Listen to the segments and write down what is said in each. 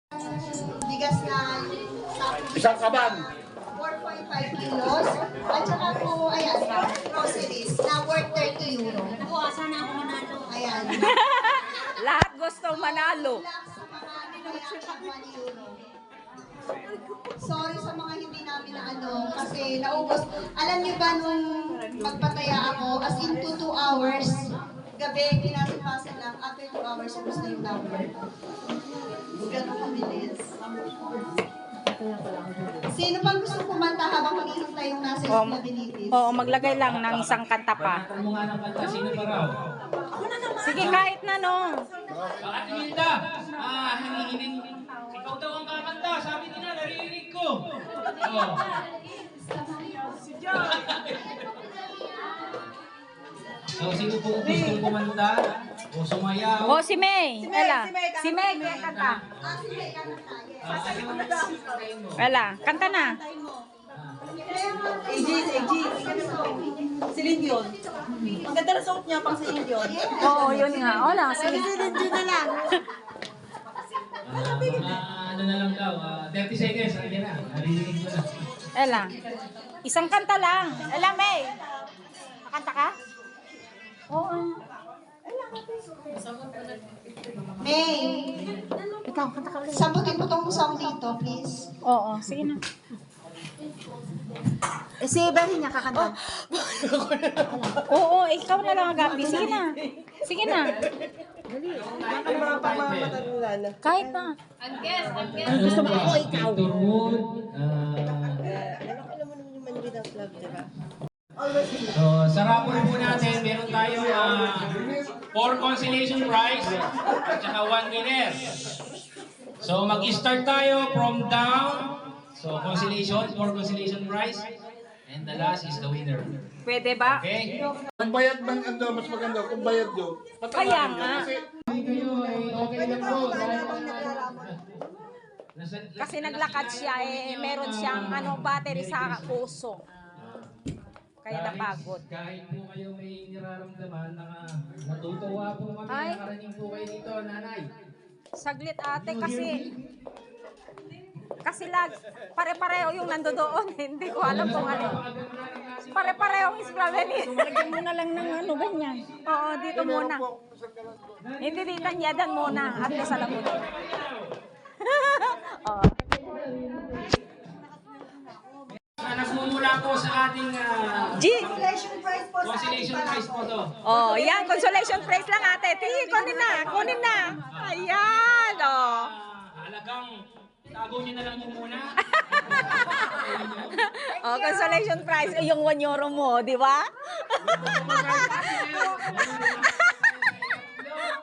Bigas na Isang kaban. 4.5 kilos. At saka po, ayan, groceries na worth 30 euro. Ako, asa na ako manalo. Ayan. Lahat gusto manalo. Lahat sa mga ninayakan 1 euro. Sorry sa mga hindi namin na kasi naubos. Alam niyo ba nung magpataya ako, as in 2 hours, gabi, kinasipasan lang, after 2 hours, ubos na yung number. Ganun kabilis. Sino pang gusto kumanta habang maghihintay yung nasa Esclavinitis? Oo, maglagay lang ng isang kanta pa. Mo nga ng kanta, sino pa raw? Sige, kahit na no. Ate Hilda, hinihiling. Ikaw daw ang kakanta, sabi nila, naririnig ko. Oh. So, sino po gustong kumanta? O sumayaw? O, si May. Ela. Si May, kaya kanta. Ela, kanta na. AG. Celine Dion. Ang ganda na suot niya pang Celine Dion. Oo, yun nga. Wala, sige. Celine Dion na lang. Ano na lang daw, 30 seconds, nandiyan na. Naririnig ko na. Ela. Isang kanta lang. Ela, May. Kanta ka? Oo. May, Ikaw, kanta ka ulit. sabutin mo tong song dito, please. Oo, sige na. Si Evelyn niya kakanta. Oo, ikaw na lang, Agapi. Sige na. Sige na. Kahit na. Gusto mo ako, ikaw. Victor Wood, So, sa rapper po natin, meron tayo 4 consolation prize at saka 1 winner. So, mag-start tayo from down. So, consolation, 4 consolation prize. And the last is the winner. Pwede ba? Okay? Ang bayad man mas maganda kung bayad yun. Kaya nga. Kayo ay okay lang po. Kasi naglakad siya meron siyang battery sa puso. Kaya napagod. Kahit po kayo may nararamdaman na natutuwa po kami, Ay. nakarating po kayo dito, nanay. Saglit ate kasi pare-pareho yung nandoon. Hindi ko alam kung ano. Pare-parehong Esclavinitis. Lagyan mo na lang ng ganyan. Oo, dito muna. Hindi dito, nyadan muna. At least alam mo. Oo. Nagmumula po sa ating G. Consolation prize po sa consolation prize po to. Oh, yan. Consolation prize lang ate. Tingin, kunin na. Kunin na. Ayan. Oh. Halagang tago niyo na lang po muna. Oh, consolation prize. Yung 1 euro mo, di ba?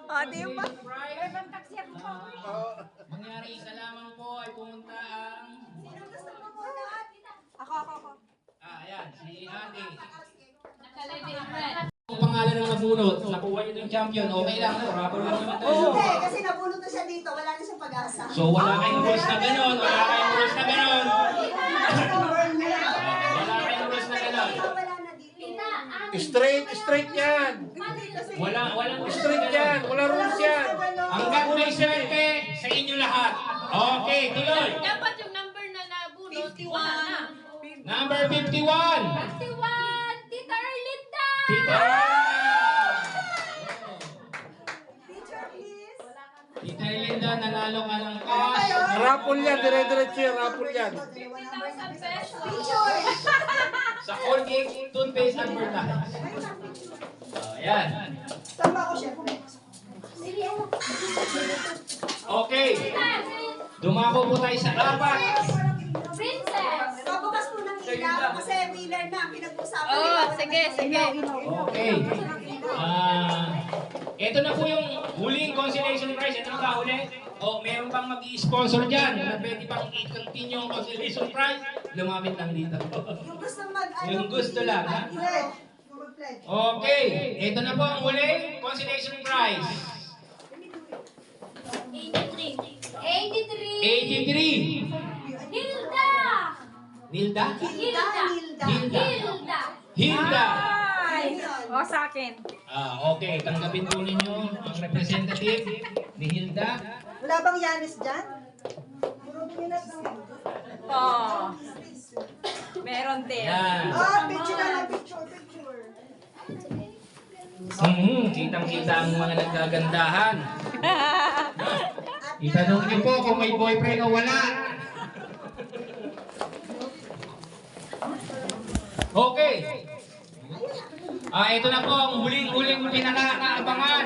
Oh, di ba? Mangyari isa lamang po ay pumunta ang... Ako. Ayan, si ate. Kung pangalan ng nabunot, nakuha niyo yung champion, okay lang. Rapper lang naman tayo. Hindi, kasi nabunot na siya dito. Wala na siyang pag-asa. So wala kayong rules na gano'n, wala kayong rules na gano'n. Wala kayong rules na gano'n. Wala na dito. Straight yan. Walang Straight yan. Wala rules yan. Hanggang may swerte sa inyo lahat. Okay, tuloy. Dapat yung number na nabunot, wala na. Number 51. 51! Tita Erlinda! Tita. Tita Erlinda, nanalo ka ng cash. Rapol yan. Dire-diretso yan. Rapol yan. 50,000 pesos! Sa Colgate toothpaste advertise. Ayan. Saan ba ako, syempre? Okay. Dumako po tayo sa 4. Princess! Pabukas po ng ilaw kasi wheeler na ang pinag-usapan. Oh, sige. Okay. Ito na po yung huling consolation prize. Ito na ba huli? O meron pang mag-i-sponsor dyan na pwede pang i-continue ang consolation prize. Lumapit lang dito. Yung gusto Yung gusto lang, ha? Okay. Ito na po ang huling consolation prize. 83! 83. Hilda! Nilda? Hilda. Hilda. Ay! O, sa akin. Okay. Tanggapin po ninyo ang representative ni Hilda. Wala bang Yanis dyan? Oh. Meron din. Yan. Picture na lang, picture. Kitang-kita ang mga nagkagandahan. Itanong niyo po kung may boyfriend o wala. Okay. Ito na po ang huling-huling pinakakaabangan.